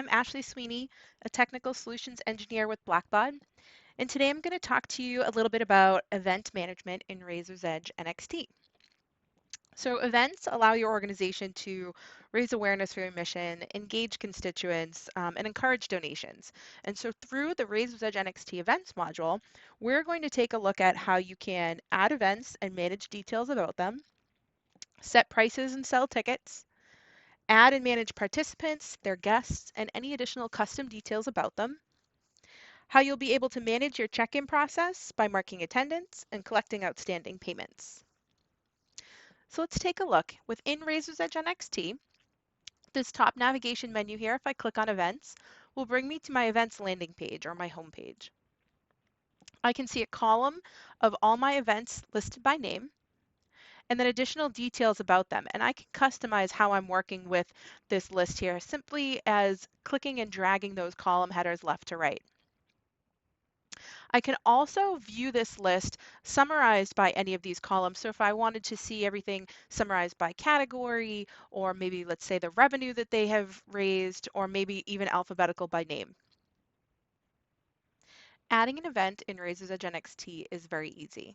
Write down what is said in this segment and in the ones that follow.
I'm Ashley Sweeney, a technical solutions engineer with Blackbaud, and today I'm going to talk to you a little bit about event management in Razor's Edge NXT. So events allow your organization to raise awareness for your mission, engage constituents, and encourage donations. And so through the Razor's Edge NXT events module, we're going to take a look at how you can add events and manage details about them, set prices and sell tickets, add and manage participants, their guests, and any additional custom details about them. How you'll be able to manage your check-in process by marking attendance and collecting outstanding payments. So let's take a look. Within Razor's Edge NXT, this top navigation menu here, if I click on events, will bring me to my events landing page or my home page. I can see a column of all my events listed by name, and then additional details about them. And I can customize how I'm working with this list here simply as clicking and dragging those column headers left to right. I can also view this list summarized by any of these columns. So if I wanted to see everything summarized by category, or maybe let's say the revenue that they have raised, or maybe even alphabetical by name. Adding an event in Razor's Edge NXT is very easy.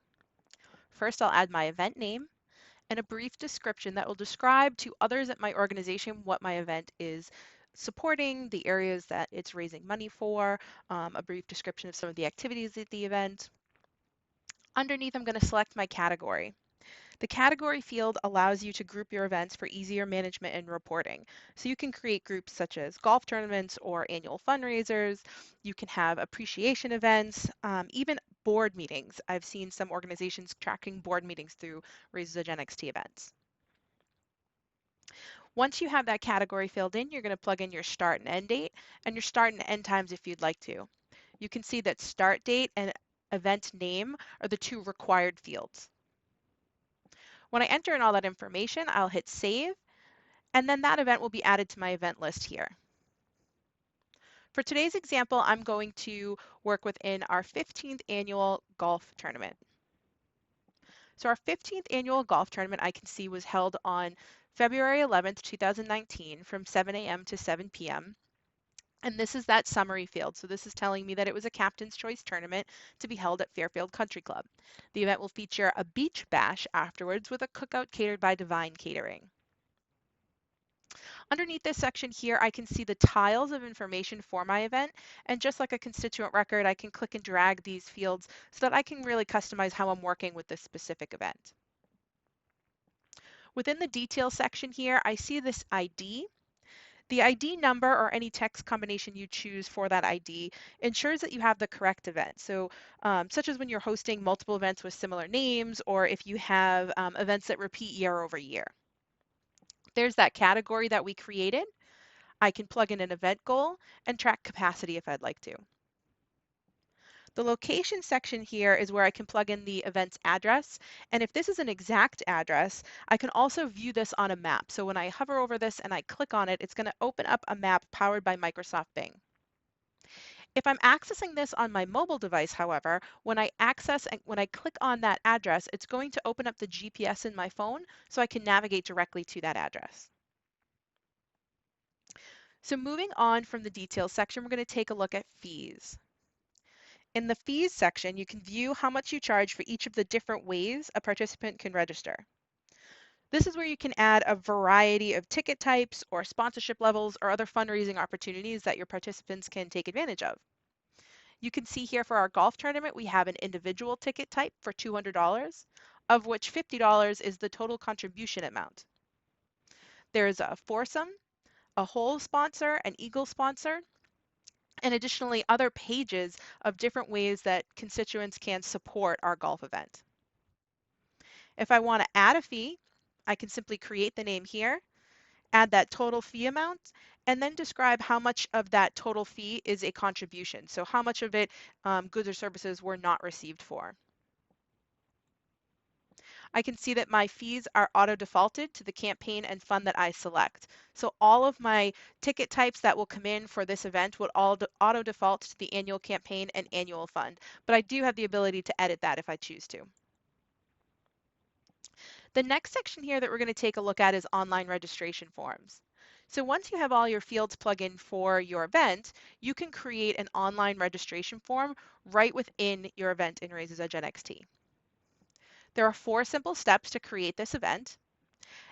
First, I'll add my event name and a brief description that will describe to others at my organization what my event is supporting, the areas that it's raising money for, a brief description of some of the activities at the event. Underneath, I'm going to select my category. The category field allows you to group your events for easier management and reporting. So you can create groups such as golf tournaments or annual fundraisers. You can have appreciation events, even board meetings. I've seen some organizations tracking board meetings through Razor's Edge NXT events. Once you have that category filled in, you're going to plug in your start and end date and your start and end times if you'd like to. You can see that start date and event name are the two required fields. When I enter in all that information, I'll hit save, and then that event will be added to my event list here. For today's example, I'm going to work within our 15th annual golf tournament. So our 15th annual golf tournament I can see was held on February 11th, 2019 from 7 a.m. to 7 p.m. And this is that summary field. So this is telling me that it was a Captain's Choice tournament to be held at Fairfield Country Club. The event will feature a beach bash afterwards with a cookout catered by Divine Catering. Underneath this section here, I can see the tiles of information for my event. And just like a constituent record, I can click and drag these fields so that I can really customize how I'm working with this specific event. Within the details section here, I see this ID. The ID number or any text combination you choose for that ID ensures that you have the correct event. So such as when you're hosting multiple events with similar names, or if you have events that repeat year over year. There's that category that we created. I can plug in an event goal and track capacity if I'd like to. The location section here is where I can plug in the event's address. And if this is an exact address, I can also view this on a map. So when I hover over this and I click on it, it's going to open up a map powered by Microsoft Bing. If I'm accessing this on my mobile device, however, when I click on that address, it's going to open up the GPS in my phone so I can navigate directly to that address. So moving on from the details section, we're going to take a look at fees. In the fees section, you can view how much you charge for each of the different ways a participant can register. This is where you can add a variety of ticket types or sponsorship levels or other fundraising opportunities that your participants can take advantage of. You can see here for our golf tournament, we have an individual ticket type for $200, of which $50 is the total contribution amount. There's a foursome, a hole sponsor, an eagle sponsor, and additionally other pages of different ways that constituents can support our golf event. If I want to add a fee, I can simply create the name here, add that total fee amount, and then describe how much of that total fee is a contribution. So how much of it goods or services were not received for. I can see that my fees are auto-defaulted to the campaign and fund that I select. So all of my ticket types that will come in for this event would all auto-default to the annual campaign and annual fund, but I do have the ability to edit that if I choose to. The next section here that we're going to take a look at is online registration forms. So once you have all your fields plugged in for your event, you can create an online registration form right within your event in Raiser's Edge NXT. There are 4 simple steps to create this event.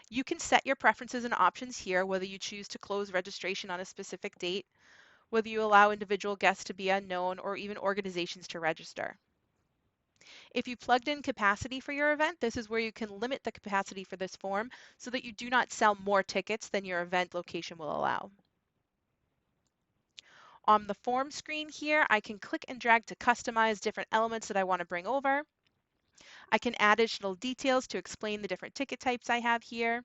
You can set your preferences and options here, whether you choose to close registration on a specific date, whether you allow individual guests to be unknown, or even organizations to register. If you plugged in capacity for your event, this is where you can limit the capacity for this form so that you do not sell more tickets than your event location will allow. On the form screen here, I can click and drag to customize different elements that I want to bring over. I can add additional details to explain the different ticket types I have here,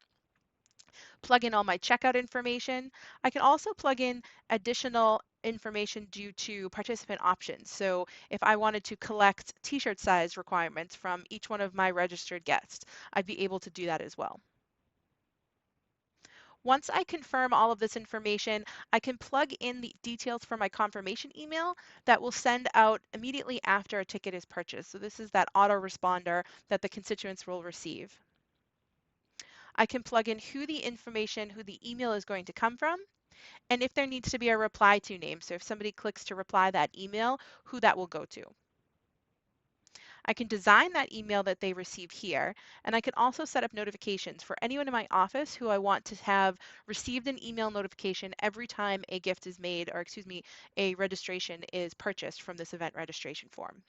plug in all my checkout information. I can also plug in additional information due to participant options. So if I wanted to collect t-shirt size requirements from each one of my registered guests, I'd be able to do that as well. Once I confirm all of this information, I can plug in the details for my confirmation email that will send out immediately after a ticket is purchased. So this is that autoresponder that the constituents will receive. I can plug in who the email is going to come from, and if there needs to be a reply to name. So if somebody clicks to reply that email, who that will go to. I can design that email that they receive here, and I can also set up notifications for anyone in my office who I want to have received an email notification every time a gift is made, or excuse me, a registration is purchased from this event registration form.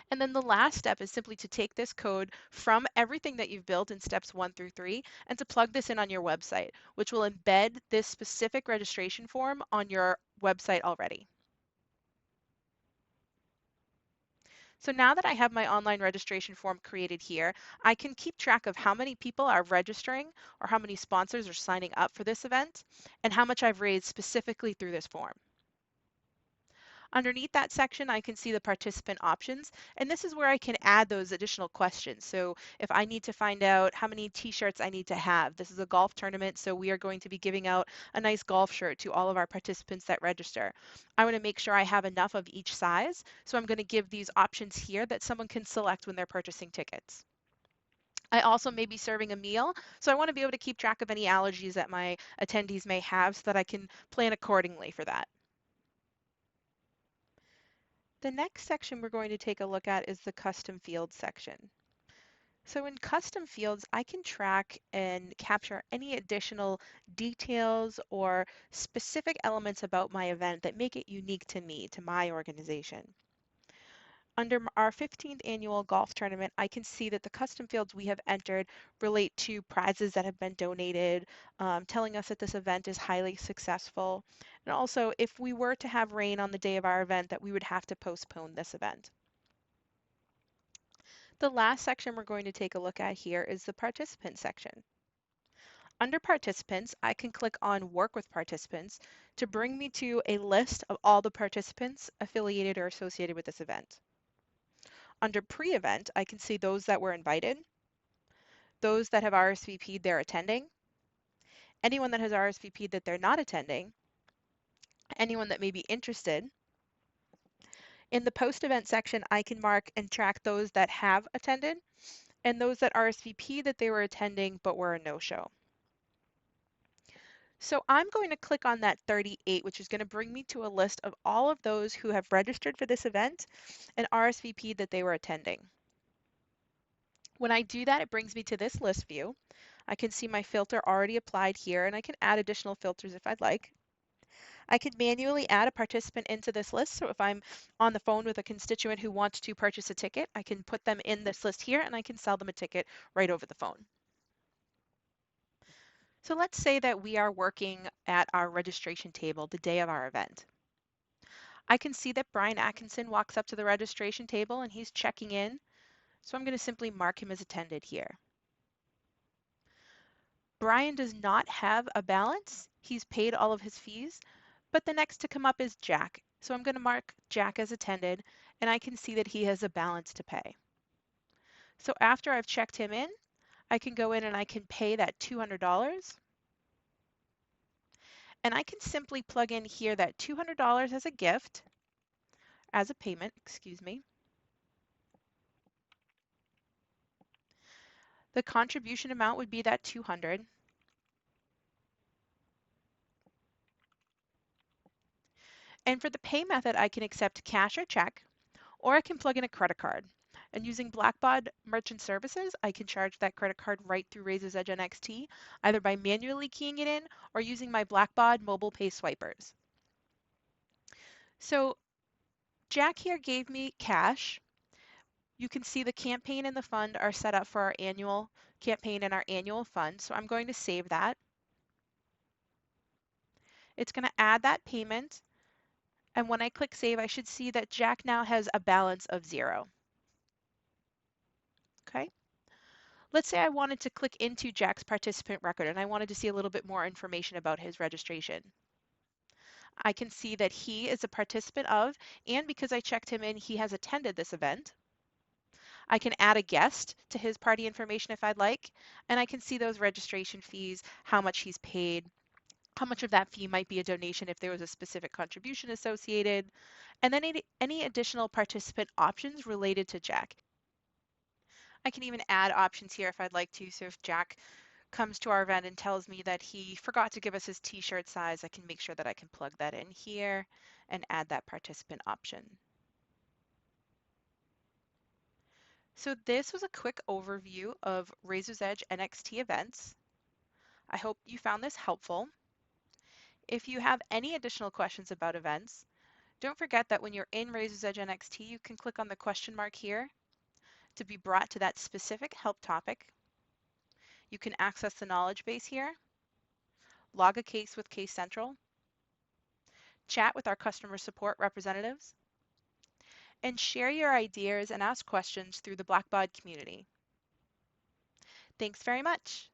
And then the last step is simply to take this code from everything that you've built in steps 1 through 3 and to plug this in on your website, which will embed this specific registration form on your website already. So now that I have my online registration form created here, I can keep track of how many people are registering or how many sponsors are signing up for this event and how much I've raised specifically through this form. Underneath that section, I can see the participant options, and this is where I can add those additional questions. So if I need to find out how many t-shirts I need to have, this is a golf tournament, so we are going to be giving out a nice golf shirt to all of our participants that register. I want to make sure I have enough of each size, so I'm going to give these options here that someone can select when they're purchasing tickets. I also may be serving a meal, so I want to be able to keep track of any allergies that my attendees may have so that I can plan accordingly for that. The next section we're going to take a look at is the custom fields section. So in custom fields, I can track and capture any additional details or specific elements about my event that make it unique to me, to my organization. Under our 15th annual golf tournament, I can see that the custom fields we have entered relate to prizes that have been donated, telling us that this event is highly successful. And also, if we were to have rain on the day of our event, that we would have to postpone this event. The last section we're going to take a look at here is the participant section. Under participants, I can click on work with participants to bring me to a list of all the participants affiliated or associated with this event. Under pre-event, I can see those that were invited, those that have RSVP'd they're attending, anyone that has RSVP'd that they're not attending, anyone that may be interested. In the post-event section, I can mark and track those that have attended and those that RSVP that they were attending but were a no-show. So I'm going to click on that 38, which is going to bring me to a list of all of those who have registered for this event and RSVP'd that they were attending. When I do that, it brings me to this list view. I can see my filter already applied here, and I can add additional filters if I'd like. I could manually add a participant into this list. So if I'm on the phone with a constituent who wants to purchase a ticket, I can put them in this list here and I can sell them a ticket right over the phone. So let's say that we are working at our registration table the day of our event. I can see that Brian Atkinson walks up to the registration table and he's checking in. So I'm going to simply mark him as attended here. Brian does not have a balance. He's paid all of his fees, but the next to come up is Jack. So I'm going to mark Jack as attended and I can see that he has a balance to pay. So after I've checked him in, I can go in and I can pay that $200. And I can simply plug in here that $200 as a gift, as a payment, excuse me. The contribution amount would be that 200. And for the pay method, I can accept cash or check, or I can plug in a credit card. And using Blackbaud Merchant Services, I can charge that credit card right through Razor's Edge NXT, either by manually keying it in or using my Blackbaud mobile pay swipers. So Jack here gave me cash. You can see the campaign and the fund are set up for our annual campaign and our annual fund. So I'm going to save that. It's going to add that payment. And when I click save, I should see that Jack now has a balance of 0. Okay. Let's say I wanted to click into Jack's participant record and I wanted to see a little bit more information about his registration. I can see that he is a participant of, and because I checked him in, he has attended this event. I can add a guest to his party information if I'd like, and I can see those registration fees, how much he's paid, how much of that fee might be a donation if there was a specific contribution associated, and then any additional participant options related to Jack. I can even add options here if I'd like to. So if Jack comes to our event and tells me that he forgot to give us his t-shirt size, I can make sure that I can plug that in here and add that participant option. So this was a quick overview of Razor's Edge NXT events. I hope you found this helpful. If you have any additional questions about events, don't forget that when you're in Razor's Edge NXT, you can click on the question mark here to be brought to that specific help topic. You can access the knowledge base here, log a case with Case Central, chat with our customer support representatives, and share your ideas and ask questions through the Blackbaud community. Thanks very much.